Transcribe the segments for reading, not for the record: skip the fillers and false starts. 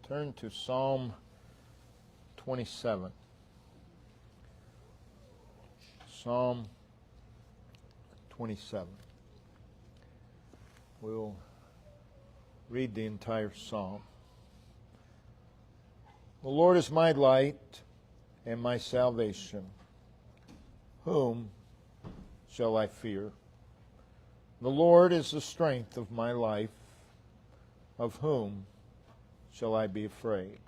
Turn to Psalm 27. Psalm 27. We'll read the entire psalm. The Lord is my light and my salvation. Whom shall I fear? The Lord is the strength of my life. Of whom shall I be afraid?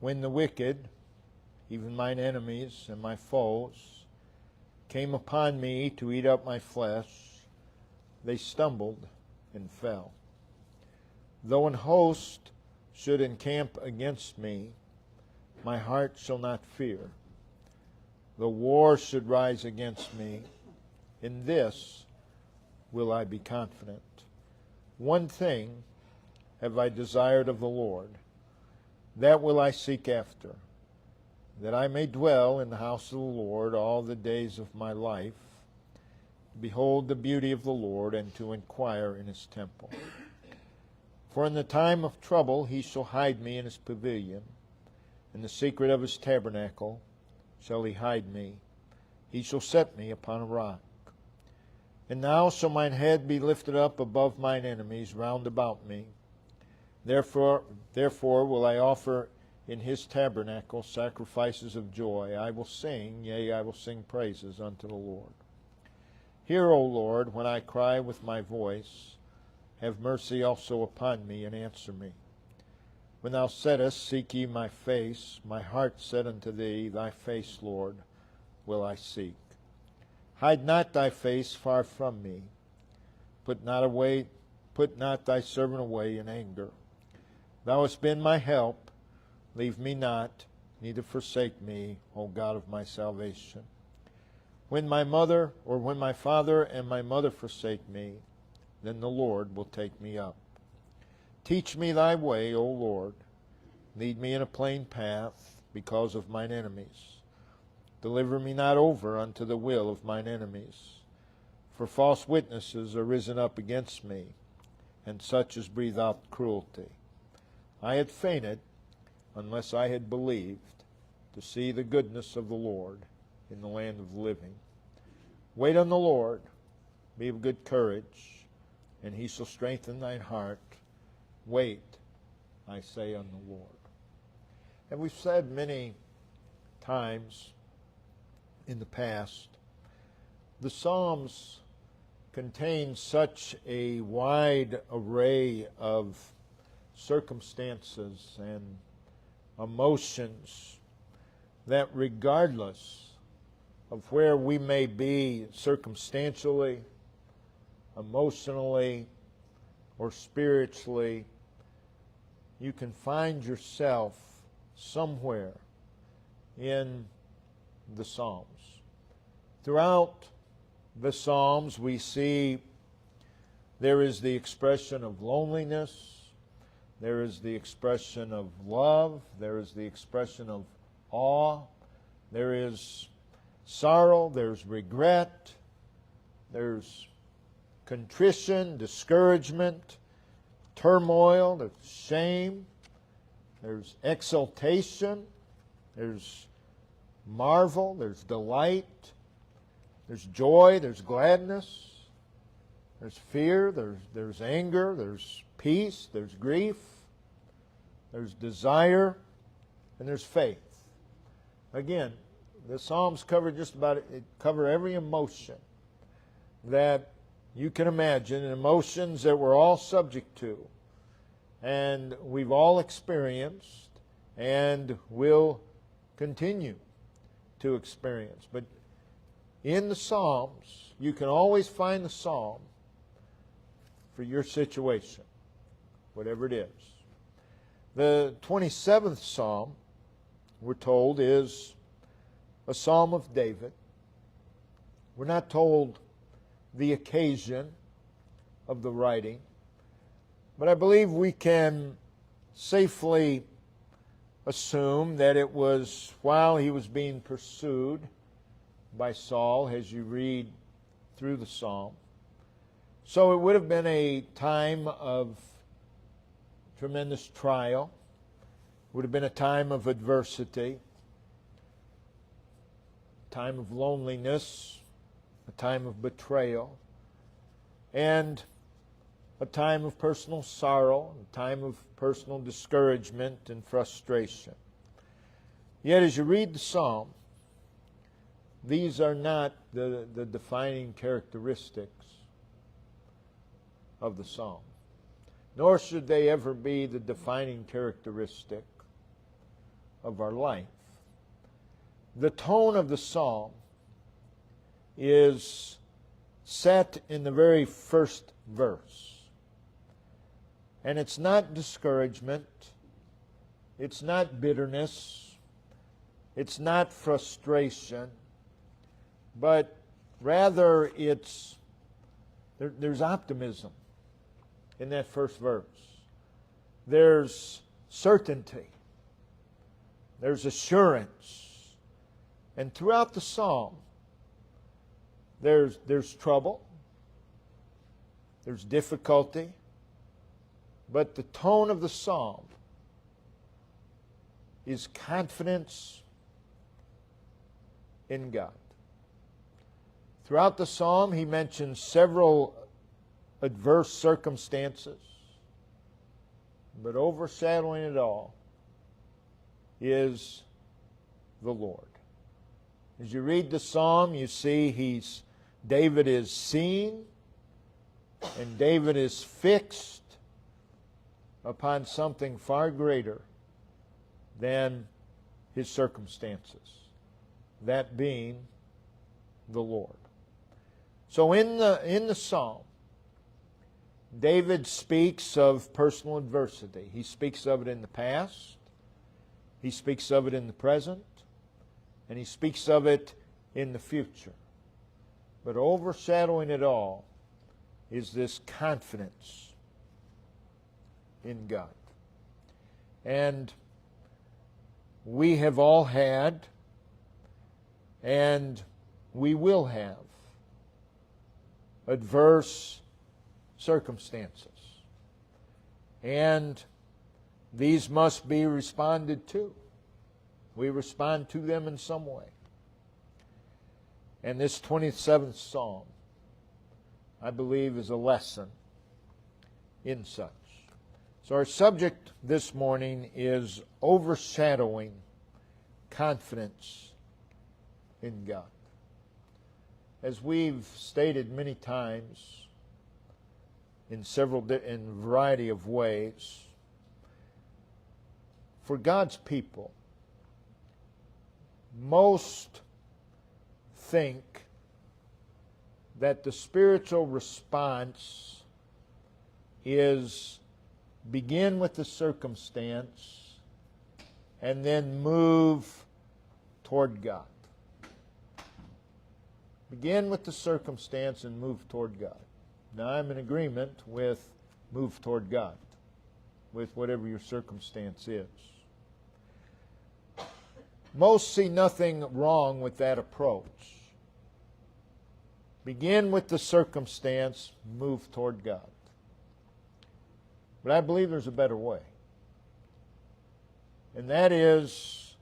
When the wicked, even mine enemies and my foes, came upon me to eat up my flesh, they stumbled and fell. Though an host should encamp against me, my heart shall not fear. Though war should rise against me, in this will I be confident. One thing have I desired of the Lord, that will I seek after, that I may dwell in the house of the Lord all the days of my life, to behold the beauty of the Lord, and to inquire in his temple. For in the time of trouble he shall hide me in his pavilion. In the secret of his tabernacle shall he hide me. He shall set me upon a rock. And now shall mine head be lifted up above mine enemies round about me. Therefore will I offer in his tabernacle sacrifices of joy. I will sing, yea, I will sing praises unto the Lord. Hear, O Lord, when I cry with my voice. Have mercy also upon me, and answer me. When thou saidst, seek ye my face, my heart said unto thee, thy face, Lord, will I seek. Hide not thy face far from me. Put not thy servant away in anger. Thou hast been my help. Leave me not, neither forsake me, O God of my salvation. When my father and my mother forsake me, then the Lord will take me up. Teach me thy way, O Lord. Lead me in a plain path because of mine enemies. Deliver me not over unto the will of mine enemies. For false witnesses are risen up against me, and such as breathe out cruelty. I had fainted unless I had believed to see the goodness of the Lord in the land of the living. Wait on the Lord, be of good courage, and he shall strengthen thine heart. Wait, I say, on the Lord. And we've said many times in the past, the Psalms contain such a wide array of circumstances and emotions that regardless of where we may be circumstantially, emotionally, or spiritually, you can find yourself somewhere in the Psalms. Throughout the Psalms, we see there is the expression of loneliness, there is the expression of love, there is the expression of awe, there is sorrow, there's regret, there's contrition, discouragement, turmoil, there's shame, there's exultation, there's marvel, there's delight, there's joy, there's gladness, there's fear, there's anger, there's peace, there's grief, there's desire, and there's faith. Again, the Psalms cover every emotion that you can imagine, and emotions that we're all subject to, and we've all experienced, and will continue to experience. But in the Psalms, you can always find the psalm for your situation, whatever it is. The 27th Psalm, we're told, is a Psalm of David. We're not told the occasion of the writing, but I believe we can safely assume that it was while he was being pursued by Saul, as you read through the psalm. So it would have been a time of tremendous trial, would have been a time of adversity, a time of loneliness, a time of betrayal, and a time of personal sorrow, a time of personal discouragement and frustration. Yet as you read the psalm, these are not the defining characteristics of the psalm, nor should they ever be the defining characteristic of our life. The tone of the psalm is set in the very first verse. And it's not discouragement, it's not bitterness, it's not frustration, but rather there's optimism in that first verse. There's certainty. There's assurance. And throughout the psalm, there's trouble. There's difficulty. But the tone of the psalm is confidence in God. Throughout the psalm, he mentions several adverse circumstances, but overshadowing it all is the Lord. As you read the psalm, you see David is seeing and David is fixed upon something far greater than his circumstances, that being the Lord. So in the psalm, David speaks of personal adversity. He speaks of it in the past, he speaks of it in the present, and he speaks of it in the future. But overshadowing it all is this confidence in God. And we have all had, and we will have, adverse circumstances. And these must be responded to. We respond to them in some way. And this 27th Psalm, I believe, is a lesson in such. So our subject this morning is overshadowing confidence in God. As we've stated many times in a variety of ways, for God's people, most think that the spiritual response is begin with the circumstance and then move toward God. Begin with the circumstance and move toward God. Now, I'm in agreement with move toward God, with whatever your circumstance is. Most see nothing wrong with that approach. Begin with the circumstance, move toward God. But I believe there's a better way. And that is,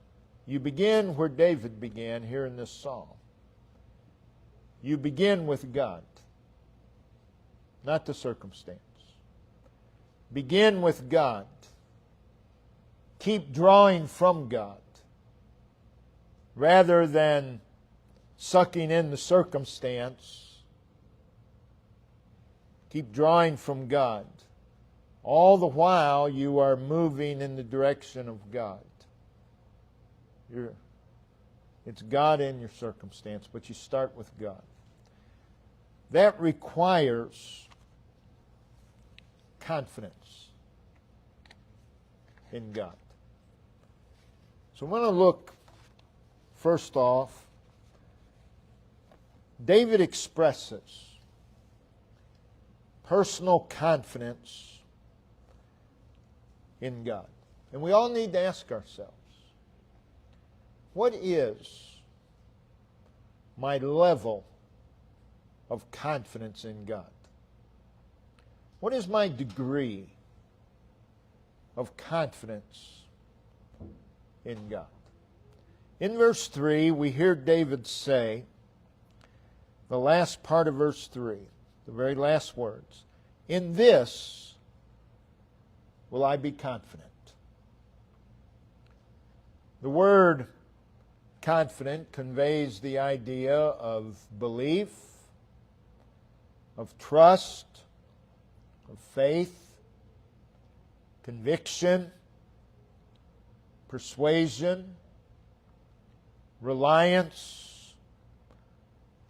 you begin where David began here in this psalm. You begin with God, not the circumstance. Begin with God. Keep drawing from God, rather than sucking in the circumstance. Keep drawing from God. All the while you are moving in the direction of God. It's God in your circumstance, but you start with God. That requires confidence in God. So I want to look first off. David expresses personal confidence in God. And we all need to ask ourselves, what is my level of confidence in God? What is my degree of confidence in God. In verse 3, we hear David say, the last part of verse 3, the very last words, "In this will I be confident." The word confident conveys the idea of belief, of trust, of faith, conviction, persuasion, reliance,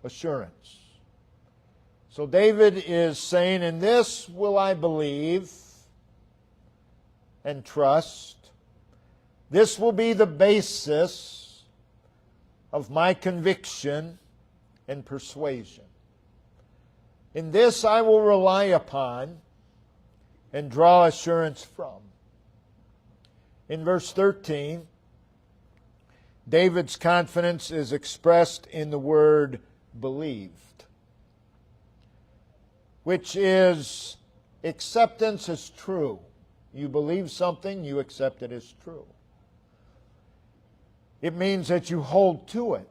assurance. So David is saying, in this will I believe and trust. This will be the basis of my conviction and persuasion. In this I will rely upon and draw assurance from. In verse 13, David's confidence is expressed in the word believed, which is acceptance as true. You believe something, you accept it as true. It means that you hold to it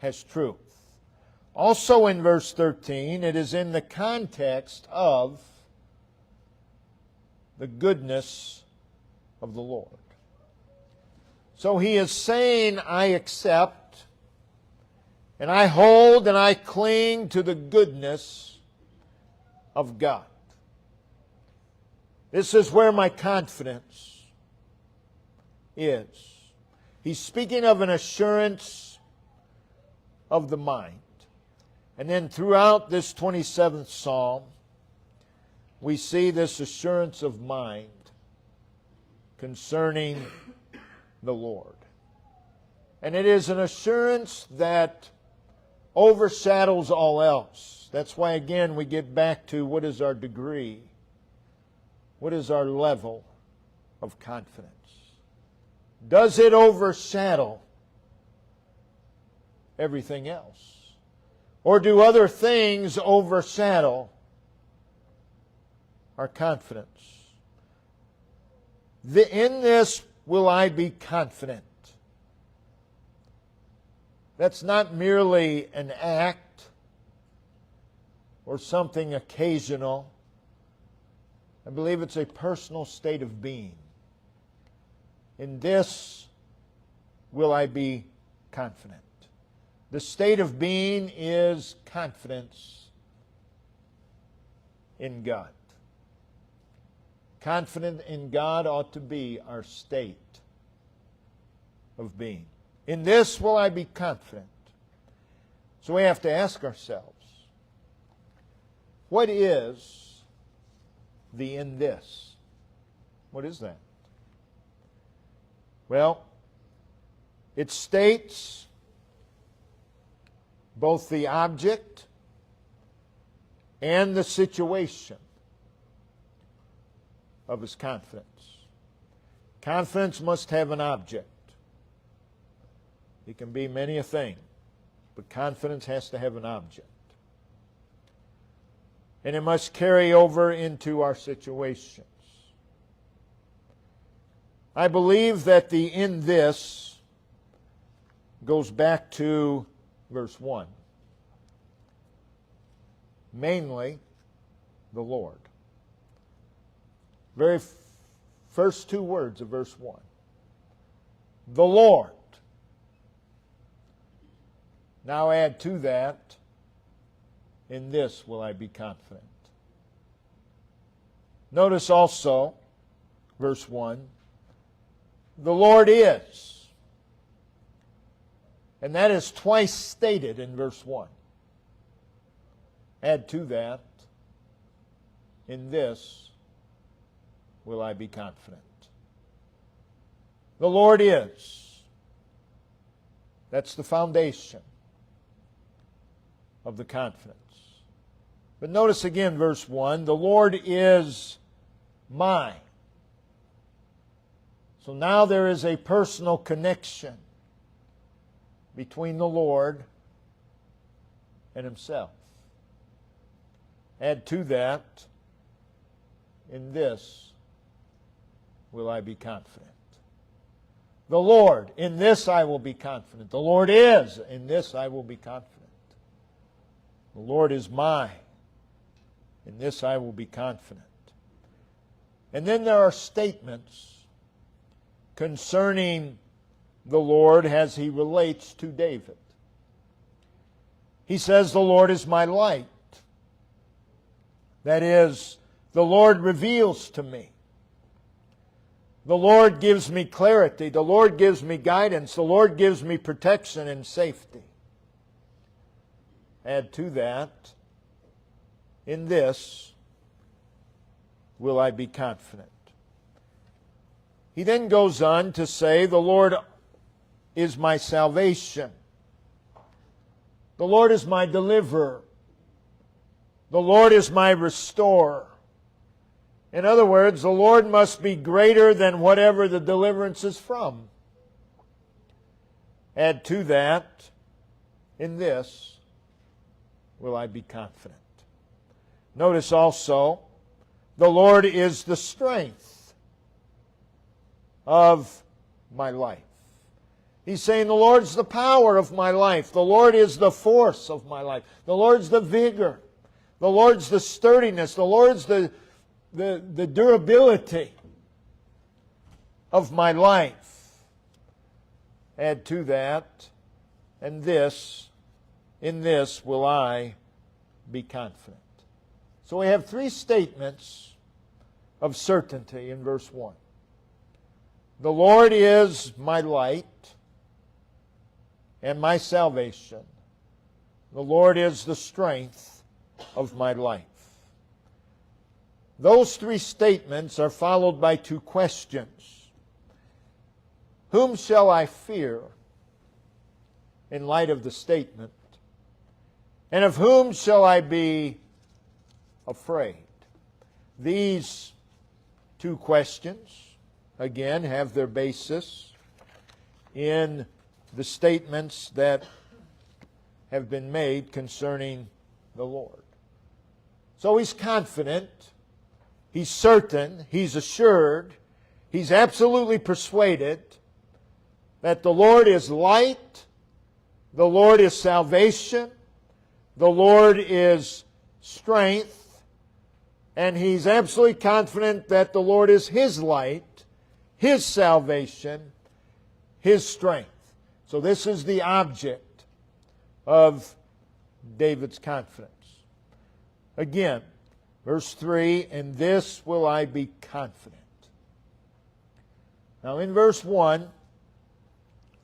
as truth. Also in verse 13, it is in the context of the goodness of the Lord. So he is saying, I accept, and I hold and I cling to the goodness of God. This is where my confidence is. He's speaking of an assurance of the mind. And then throughout this 27th Psalm, we see this assurance of mind concerning the Lord. And it is an assurance that overshadows all else. That's why, again, we get back to what is our degree? What is our level of confidence? Does it overshadow everything else? Or do other things overshadow our confidence? In this will I be confident. That's not merely an act or something occasional. I believe it's a personal state of being. In this will I be confident. The state of being is confidence in God. Confident in God ought to be our state of being. In this will I be confident. So we have to ask ourselves, what is the in this? What is that? Well, it states both the object and the situation of his confidence. Confidence must have an object. It can be many a thing, but confidence has to have an object. And it must carry over into our situations. I believe that the in this goes back to verse 1. Mainly, the Lord. Very first two words of verse 1. The Lord. Now add to that, in this will I be confident. Notice also, verse 1, the Lord is. And that is twice stated in verse 1. Add to that, in this will I be confident. The Lord is. That's the foundation of the confidence. But notice again verse 1, the Lord is mine. So now there is a personal connection between the Lord and Himself. Add to that, in this will I be confident. The Lord, in this I will be confident. The Lord is, in this I will be confident. The Lord is mine. In this I will be confident. And then there are statements concerning the Lord as He relates to David. He says, the Lord is my light. That is, the Lord reveals to me. The Lord gives me clarity. The Lord gives me guidance. The Lord gives me protection and safety. Add to that, in this will I be confident. He then goes on to say, the Lord is my salvation. The Lord is my deliverer. The Lord is my restorer. In other words, the Lord must be greater than whatever the deliverance is from. Add to that, in this will I be confident. Notice also, the Lord is the strength of my life. He's saying the Lord's the power of my life. The Lord is the force of my life. The Lord's the vigor. The Lord's the sturdiness. The Lord's the durability of my life. Add to that, and this, in this will I be confident. So we have three statements of certainty in verse 1. The Lord is my light and my salvation. The Lord is the strength of my life. Those three statements are followed by two questions. Whom shall I fear in light of the statement? And of whom shall I be afraid? These two questions, again, have their basis in the statements that have been made concerning the Lord. So he's confident, he's certain, he's assured, he's absolutely persuaded that the Lord is light, the Lord is salvation, the Lord is strength, and he's absolutely confident that the Lord is his light, his salvation, his strength. So this is the object of David's confidence. Again, verse 3, in this will I be confident. Now in verse 1,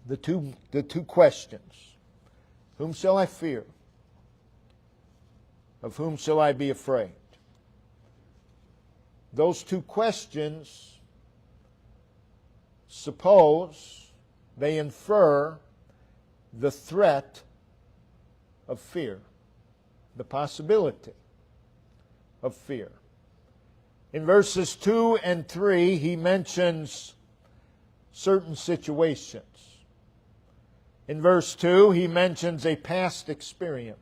the two questions. Whom shall I fear? Of whom shall I be afraid? Those two questions suppose they infer the threat of fear, the possibility of fear. In verses 2 and 3, he mentions certain situations. In verse 2, he mentions a past experience.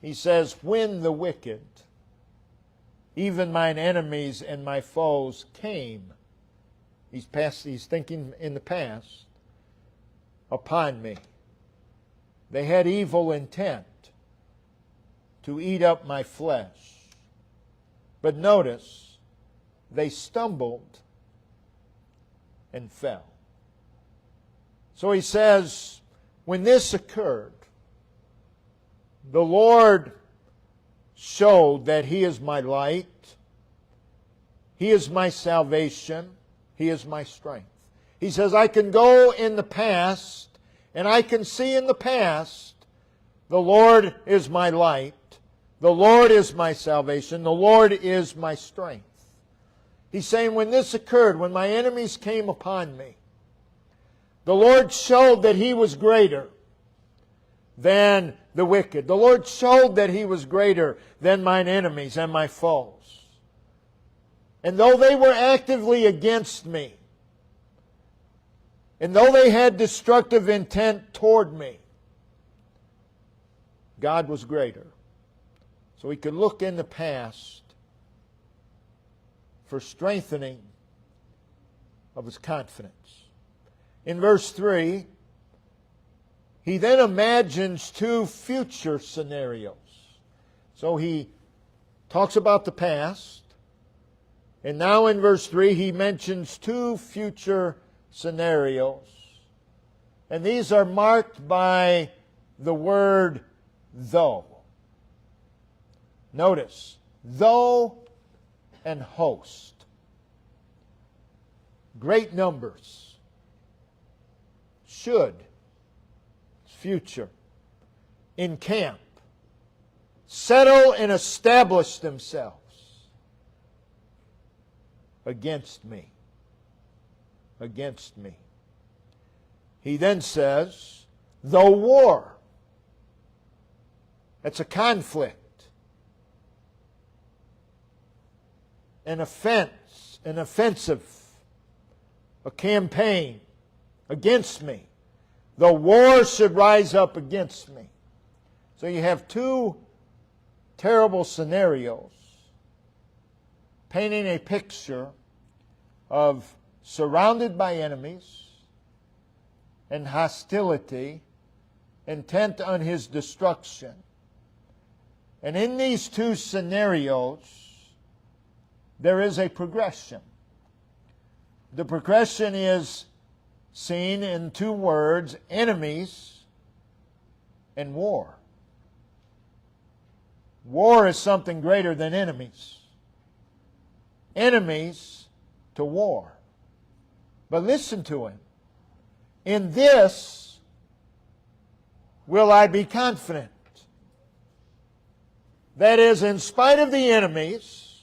He says, when the wicked, even mine enemies and my foes, came. He's thinking in the past, upon me. They had evil intent to eat up my flesh. But notice, they stumbled and fell. So he says, when this occurred, the Lord showed that He is my light, He is my salvation, He is my strength. He says, I can go in the past, and I can see in the past, the Lord is my light, the Lord is my salvation, the Lord is my strength. He's saying, when this occurred, when my enemies came upon me, the Lord showed that He was greater than the wicked. The Lord showed that He was greater than mine enemies and my foes. And though they were actively against me, and though they had destructive intent toward me, God was greater. So he could look in the past for strengthening of his confidence. In verse 3, he then imagines two future scenarios. So he talks about the past, and now in verse 3 he mentions two future scenarios. And these are marked by the word though. Notice, though and host. Great numbers. Should. Future. Encamp. Settle and establish themselves against me. Against me. He then says, though war. That's a conflict. An offense. An offensive. A campaign against me. The war should rise up against me. So you have two terrible scenarios painting a picture of surrounded by enemies and hostility, intent on his destruction. And in these two scenarios, there is a progression. The progression is seen in two words, enemies and war. War is something greater than enemies. Enemies to war. But listen to him. In this will I be confident. That is, in spite of the enemies,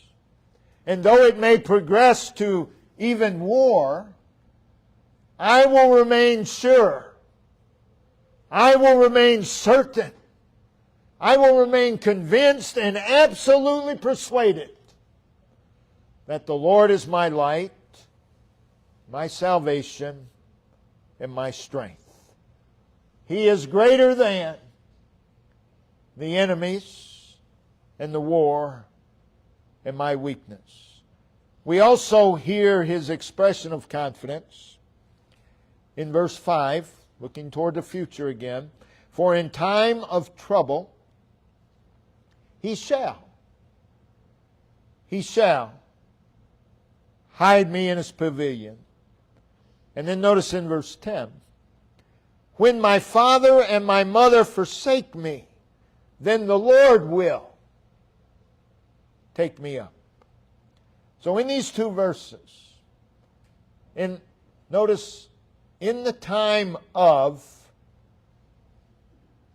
and though it may progress to even war, I will remain sure. I will remain certain. I will remain convinced and absolutely persuaded that the Lord is my light, my salvation, and my strength. He is greater than the enemies and the war and my weakness. We also hear his expression of confidence in verse 5, looking toward the future again. For in time of trouble, he shall hide me in his pavilion. And then notice in verse 10, when my father and my mother forsake me, then the Lord will take me up. So in these two verses, notice, in the time of,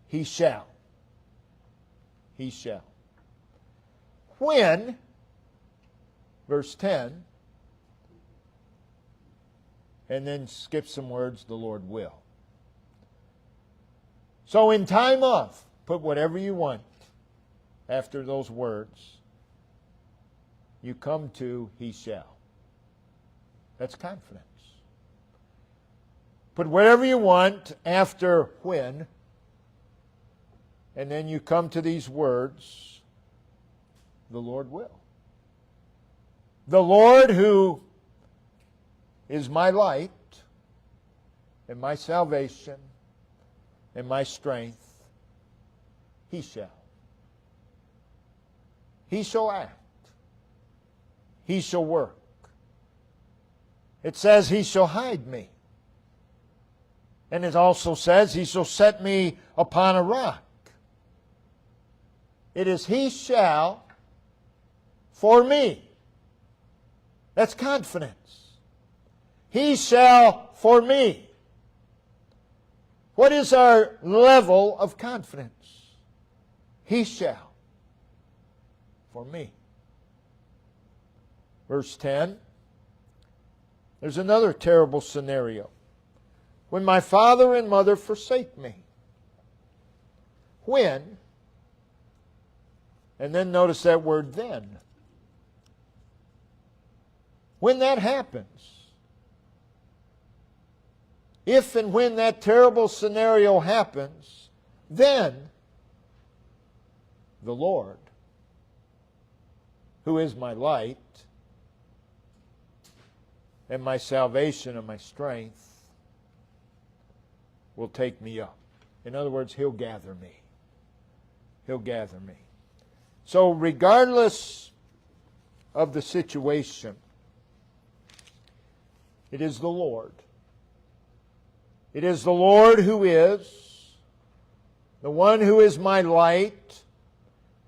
he shall. He shall. When, verse 10, and then skip some words, the Lord will. So in time of, put whatever you want after those words, you come to he shall. That's confidence. Put whatever you want after when, and then you come to these words, the Lord will. The Lord who is my light and my salvation and my strength, he shall. He shall act. He shall work. It says he shall hide me. And it also says he shall set me upon a rock. It is he shall for me. That's confidence. He shall for me. What is our level of confidence? He shall for me. Verse 10, there's another terrible scenario. When my father and mother forsake me. When, and then notice that word then. When that happens, if and when that terrible scenario happens, then the Lord, who is my light and my salvation and my strength, will take me up. In other words, He'll gather me. He'll gather me. So regardless of the situation, it is the Lord. It is the Lord who is, the one who is my light,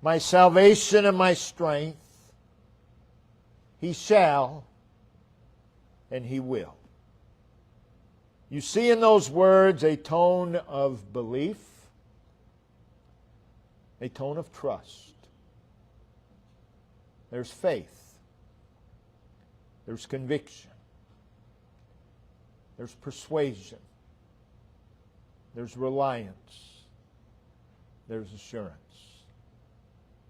my salvation and my strength. He shall and He will. You see in those words a tone of belief, a tone of trust. There's faith. There's conviction. There's persuasion. There's reliance. There's assurance.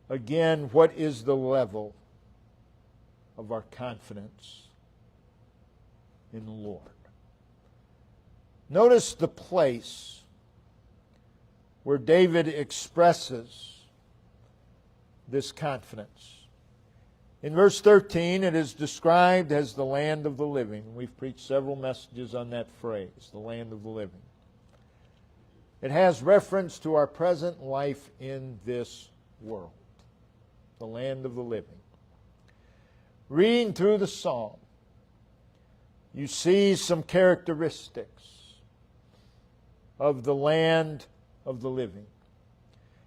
Again, what is the level of our confidence in the Lord? Notice the place where David expresses this confidence. In verse 13, it is described as the land of the living. We've preached several messages on that phrase, the land of the living. It has reference to our present life in this world, the land of the living. Reading through the psalm, you see some characteristics of the land of the living.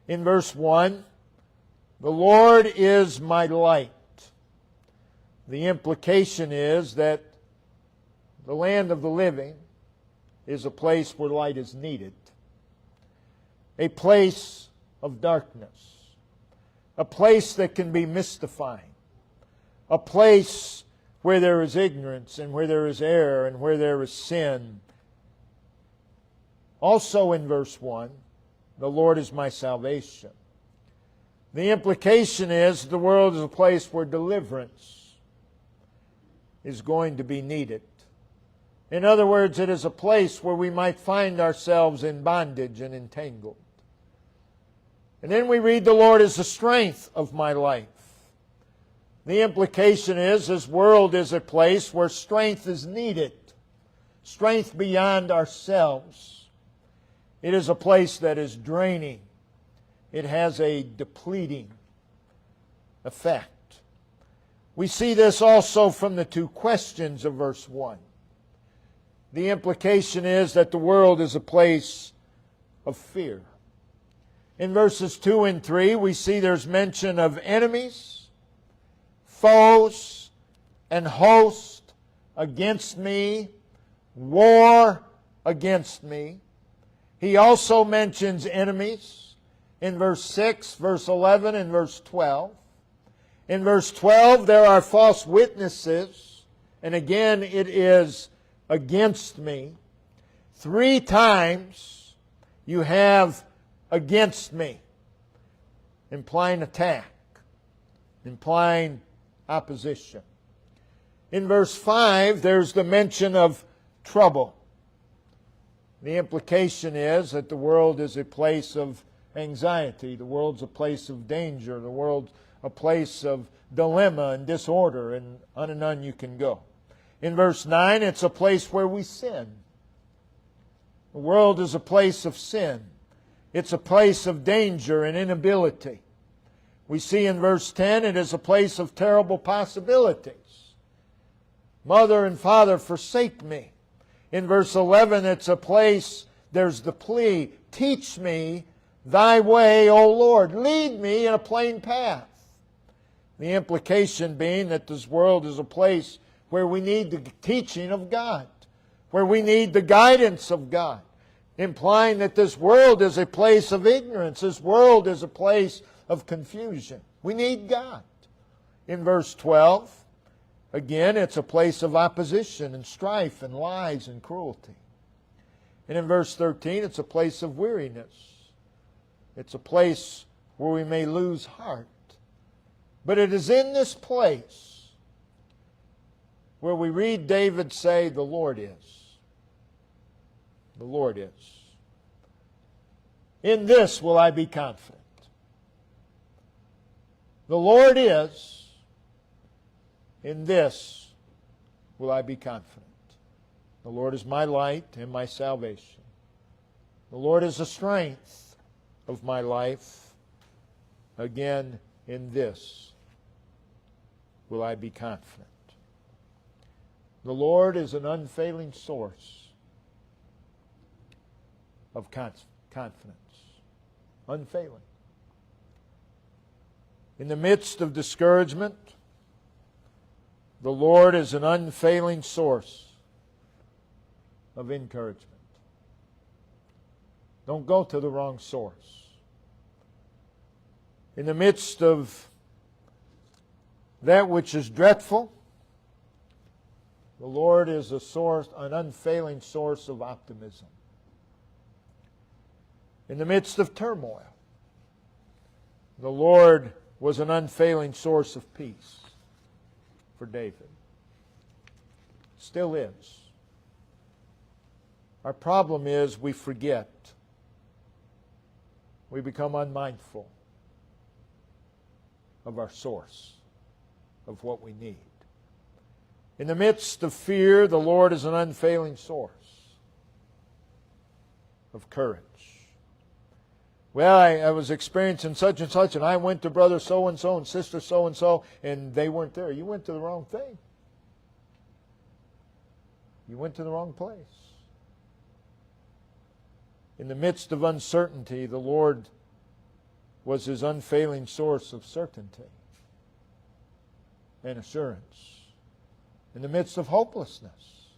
In verse 1, the Lord is my light. The implication is that the land of the living is a place where light is needed, a place of darkness, a place that can be mystifying, a place where there is ignorance and where there is error and where there is sin. Also in verse 1, the Lord is my salvation. The implication is the world is a place where deliverance is going to be needed. In other words, it is a place where we might find ourselves in bondage and entangled. And then we read, the Lord is the strength of my life. The implication is this world is a place where strength is needed, strength beyond ourselves. It is a place that is draining. It has a depleting effect. We see this also from the two questions of verse 1. The implication is that the world is a place of fear. In verses 2 and 3, we see there's mention of enemies, foes, and host against me, war against me. He also mentions enemies in verse 6, verse 11, and verse 12. In verse 12, there are false witnesses, and again, it is against me. 3 times you have against me, implying attack, implying opposition. In verse 5, there's the mention of trouble. The implication is that the world is a place of anxiety. The world's a place of danger. The world's a place of dilemma and disorder, and on you can go. In verse 9, it's a place where we sin. The world is a place of sin. It's a place of danger and inability. We see in verse 10, it is a place of terrible possibilities. Mother and father forsake me. In verse 11, it's a place, there's the plea, teach me thy way, O Lord. Lead me in a plain path. The implication being that this world is a place where we need the teaching of God, where we need the guidance of God, implying that this world is a place of ignorance. This world is a place of confusion. We need God. In verse 12, again, it's a place of opposition and strife and lies and cruelty. And in verse 13, it's a place of weariness. It's a place where we may lose heart. But it is in this place where we read David say, the Lord is. The Lord is. In this will I be confident. The Lord is. In this will I be confident. The Lord is my light and my salvation. The Lord is the strength of my life. Again, in this will I be confident. The Lord is an unfailing source of confidence. Unfailing. In the midst of discouragement, the Lord is an unfailing source of encouragement. Don't go to the wrong source. In the midst of that which is dreadful, the Lord is a source, an unfailing source of optimism. In the midst of turmoil, the Lord was an unfailing source of peace for David. Still is. Our problem is we forget. We become unmindful of our source, of what we need. In the midst of fear, the Lord is an unfailing source of courage. Well, I was experiencing such and such, and I went to brother so-and-so and sister so-and-so, and they weren't there. You went to the wrong thing. You went to the wrong place. In the midst of uncertainty, the Lord was his unfailing source of certainty and assurance. In the midst of hopelessness,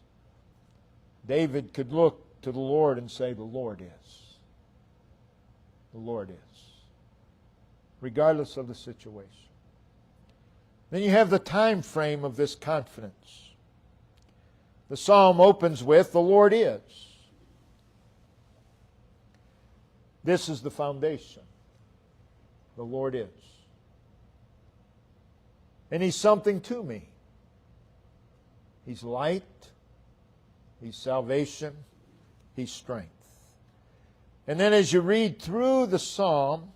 David could look to the Lord and say, the Lord is. The Lord is. Regardless of the situation. Then you have the time frame of this confidence. The psalm opens with, the Lord is. This is the foundation. The Lord is. And He's something to me. He's light. He's salvation. He's strength. And then as you read through the psalm,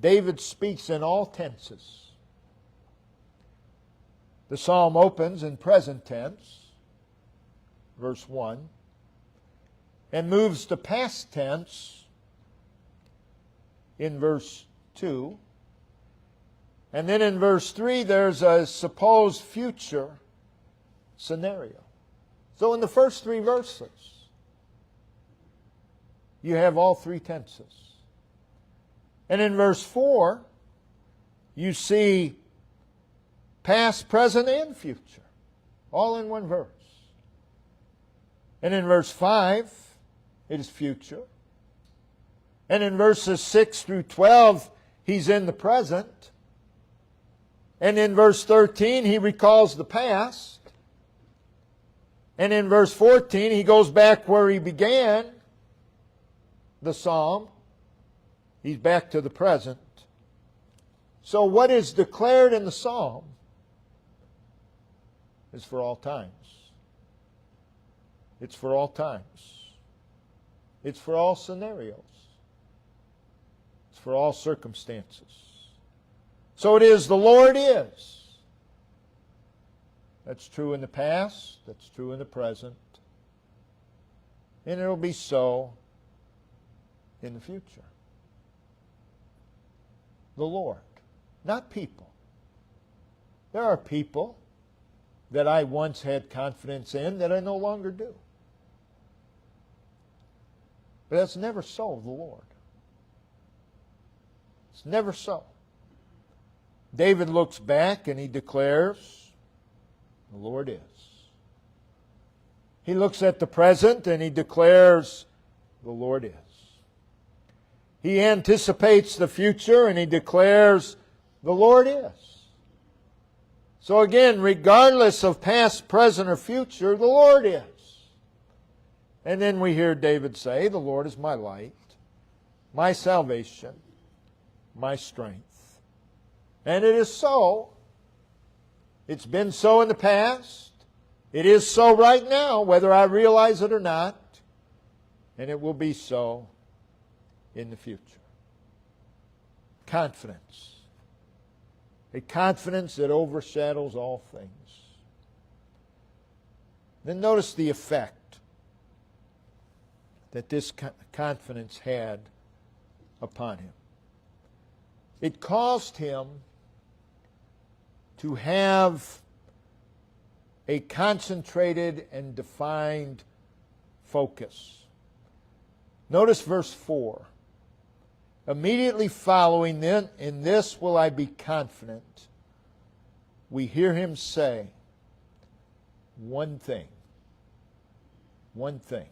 David speaks in all tenses. The psalm opens in present tense, verse 1, and moves to past tense in verse 2. And then in verse 3, there's a supposed future scenario. So in the first 3 verses, you have all 3 tenses. And in verse 4, you see past, present, and future, all in one verse. And in verse 5, it is future. And in verses 6 through 12, he's in the present. And in verse 13, he recalls the past. And in verse 14, he goes back where he began the psalm. He's back to the present. So what is declared in the psalm is for all times. It's for all times. It's for all scenarios. It's for all circumstances. So it is, the Lord is. That's true in the past. That's true in the present. And it will be so in the future. The Lord, not people. There are people that I once had confidence in that I no longer do. But that's never so of the Lord. It's never so. David looks back and he declares, the Lord is. He looks at the present and he declares, the Lord is. He anticipates the future and he declares, the Lord is. So again, regardless of past, present, or future, the Lord is. And then we hear David say, the Lord is my light, my salvation, my strength. And it is so. It's been so in the past. It is so right now, whether I realize it or not. And it will be so in the future. Confidence. A confidence that overshadows all things. Then notice the effect that this confidence had upon him. It caused him to have a concentrated and defined focus. Notice verse 4. Immediately following, then, in this will I be confident, we hear him say, one thing. One thing.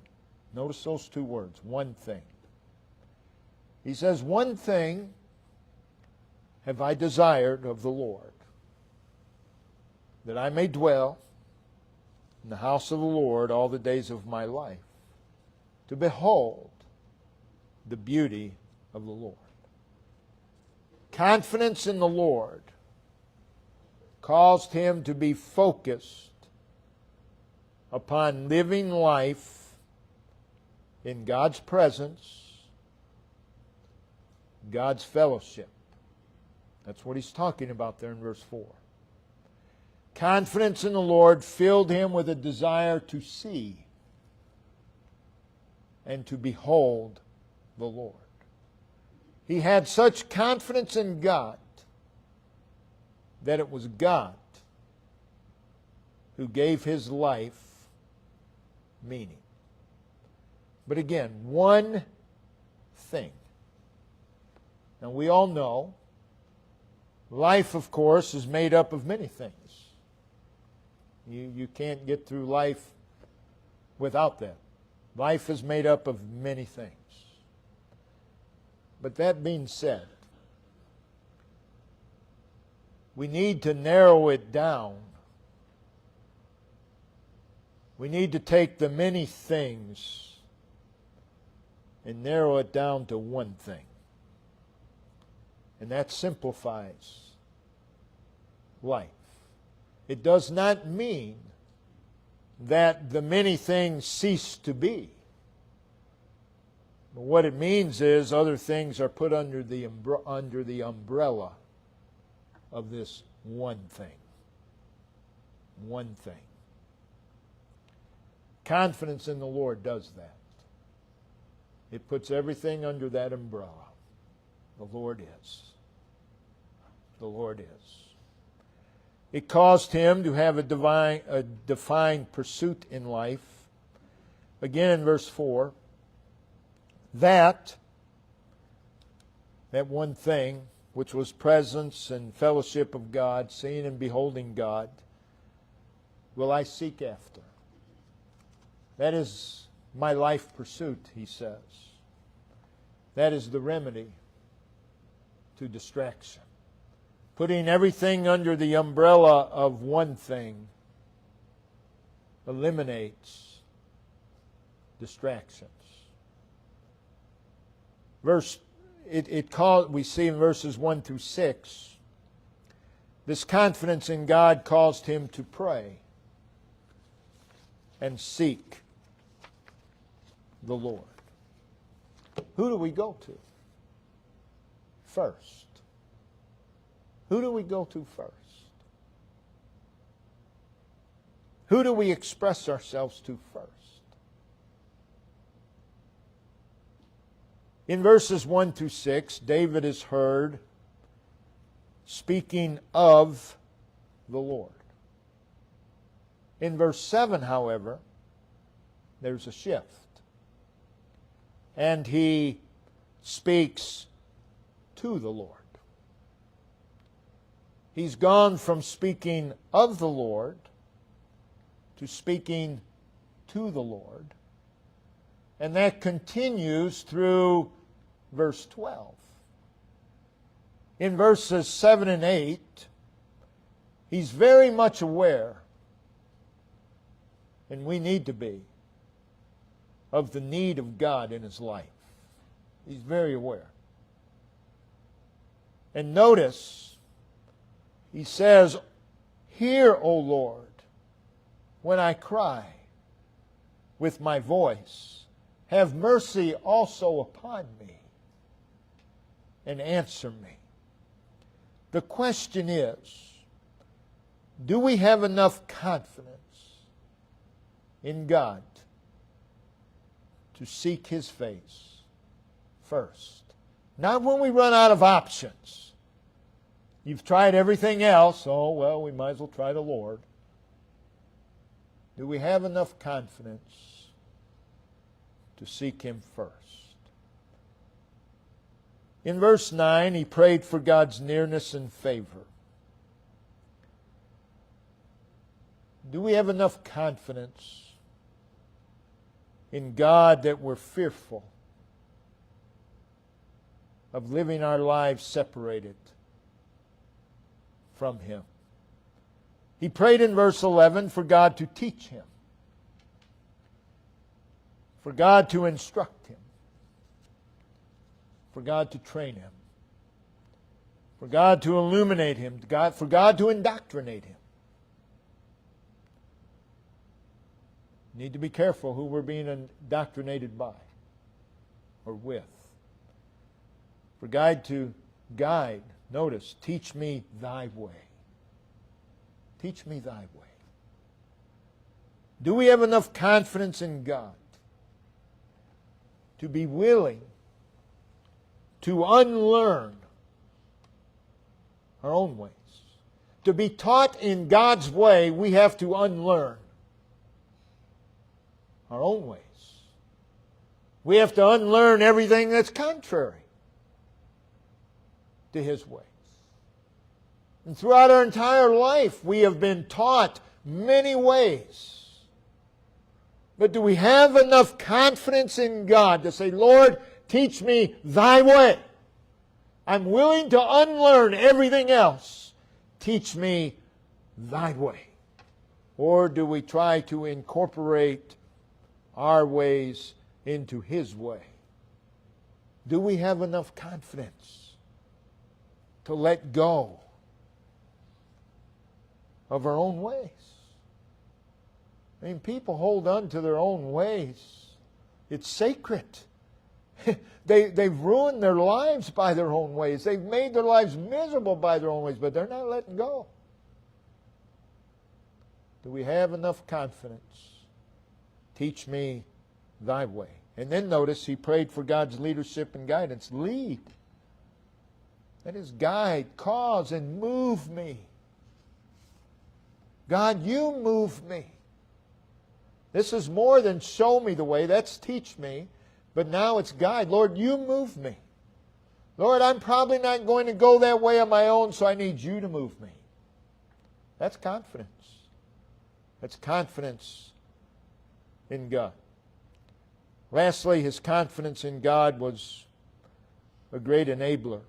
Notice those two words, one thing. He says, one thing have I desired of the Lord, that I may dwell in the house of the Lord all the days of my life, to behold the beauty of the Lord. Confidence in the Lord caused him to be focused upon living life in God's presence, God's fellowship. That's what he's talking about there in verse 4. Confidence in the Lord filled him with a desire to see and to behold the Lord. He had such confidence in God that it was God who gave his life meaning. But again, one thing. Now we all know life, of course, is made up of many things. You can't get through life without that. Life is made up of many things. But that being said, we need to narrow it down. We need to take the many things and narrow it down to one thing. And that simplifies life. It does not mean that the many things cease to be. But what it means is other things are put under the umbrella of this one thing. One thing. Confidence in the Lord does that. It puts everything under that umbrella. The Lord is. The Lord is. It caused him to have a defined pursuit in life. Again in verse 4, that one thing, which was presence and fellowship of God, seeing and beholding God, will I seek after. That is my life pursuit, he says. That is the remedy to distraction. Putting everything under the umbrella of one thing eliminates distractions. We see in verses 1 through 6, this confidence in God caused him to pray and seek the Lord. Who do we go to first? Who do we go to first? Who do we express ourselves to first? In verses 1 through 6, David is heard speaking of the Lord. In verse 7, however, there's a shift. And he speaks to the Lord. He's gone from speaking of the Lord to speaking to the Lord. And that continues through verse 12. In verses 7 and 8, he's very much aware, and we need to be, of the need of God in his life. He's very aware. And notice, he says, "Hear, O Lord, when I cry with my voice. Have mercy also upon me, and answer me." The question is, do we have enough confidence in God to seek His face first. Not when we run out of options. You've tried everything else, oh, well, we might as well try the Lord. Do we have enough confidence to seek Him first? In verse 9, he prayed for God's nearness and favor. Do we have enough confidence in God that we're fearful of living our lives separated from Him? He prayed in verse 11 for God to teach him, for God to instruct him, for God to train him, for God to illuminate him, for God to indoctrinate him. Need to be careful who we're being indoctrinated by or with. For God to guide, notice, teach me thy way. Teach me thy way. Do we have enough confidence in God to be willing to unlearn our own ways? To be taught in God's way, we have to unlearn our own ways. We have to unlearn everything that's contrary to His ways. And throughout our entire life, we have been taught many ways. But do we have enough confidence in God to say, Lord, teach me thy way? I'm willing to unlearn everything else. Teach me thy way. Or do we try to incorporate our ways into His way? Do we have enough confidence to let go of our own ways? I mean, people hold on to their own ways. It's sacred. They've ruined their lives by their own ways. They've made their lives miserable by their own ways, but they're not letting go. Do we have enough confidence? Teach me thy way. And then notice he prayed for God's leadership and guidance. Lead. That is, guide, cause, and move me. God, you move me. This is more than show me the way. That's teach me. But now it's guide. Lord, you move me. Lord, I'm probably not going to go that way on my own, so I need you to move me. That's confidence. That's confidence in God. Lastly, his confidence in God was a great enabler.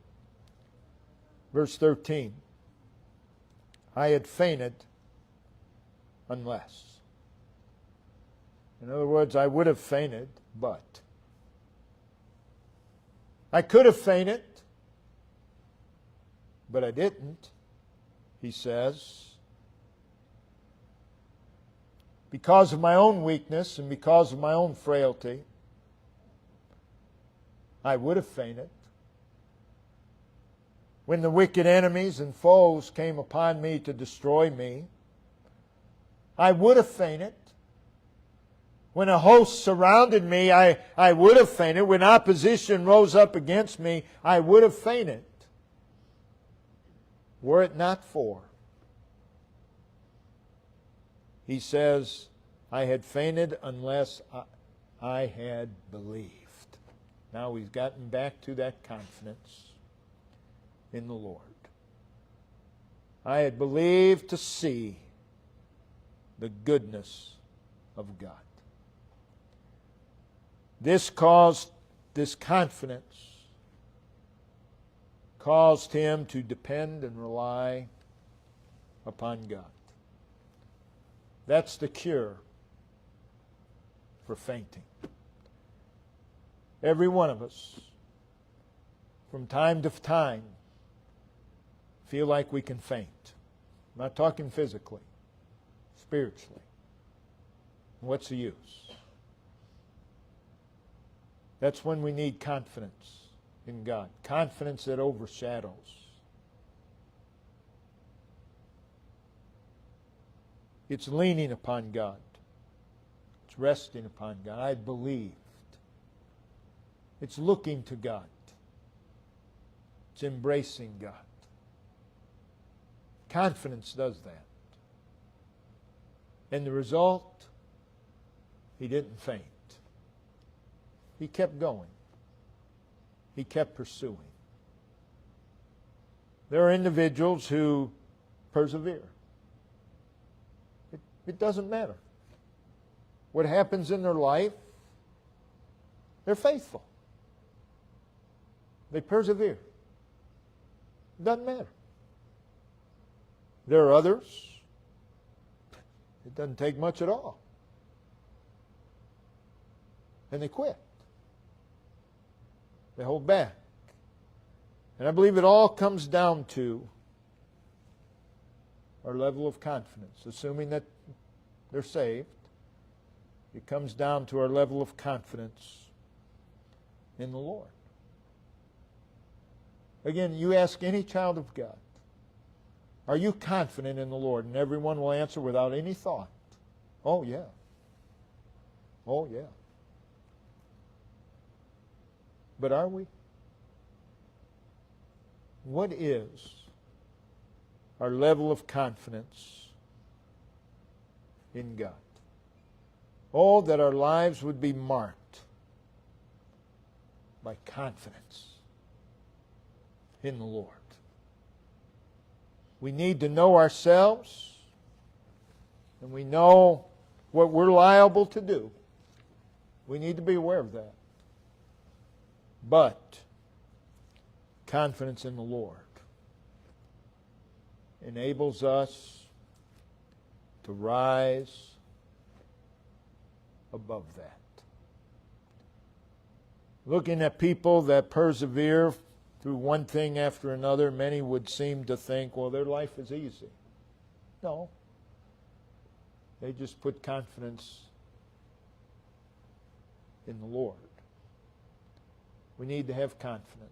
Verse 13. I had fainted unless. In other words, I would have fainted, but. I could have fainted, but I didn't, he says. Because of my own weakness and because of my own frailty, I would have fainted. When the wicked enemies and foes came upon me to destroy me, I would have fainted. When a host surrounded me, I would have fainted. When opposition rose up against me, I would have fainted. Were it not for, he says, I had fainted unless I had believed. Now he's gotten back to that confidence in the Lord. I had believed to see the goodness of God. This confidence caused him to depend and rely upon God. That's the cure for fainting. Every one of us, from time to time, feel like we can faint. I'm not talking physically, spiritually. What's the use? That's when we need confidence in God. Confidence that overshadows. It's leaning upon God. It's resting upon God. I believed. It's looking to God. It's embracing God. Confidence does that. And the result, he didn't faint. He kept going. He kept pursuing. There are individuals who persevere. It doesn't matter what happens in their life. They're faithful. They persevere. It doesn't matter. There are others, it doesn't take much at all. And they quit. They hold back. And I believe it all comes down to our level of confidence. Assuming that they're saved, it comes down to our level of confidence in the Lord. Again, you ask any child of God, are you confident in the Lord? And everyone will answer without any thought, oh yeah. Oh yeah. But are we? What is our level of confidence in God? Oh, that our lives would be marked by confidence in the Lord. We need to know ourselves, and we know what we're liable to do. We need to be aware of that. But confidence in the Lord enables us to rise above that. Looking at people that persevere through one thing after another, many would seem to think, well, their life is easy. No. They just put confidence in the Lord. We need to have confidence.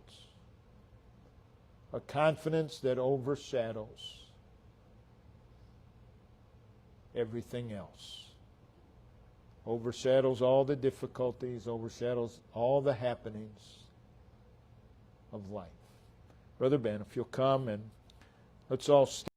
A confidence that overshadows everything else. Overshadows all the difficulties, overshadows all the happenings of life. Brother Ben, if you'll come and let's all stand.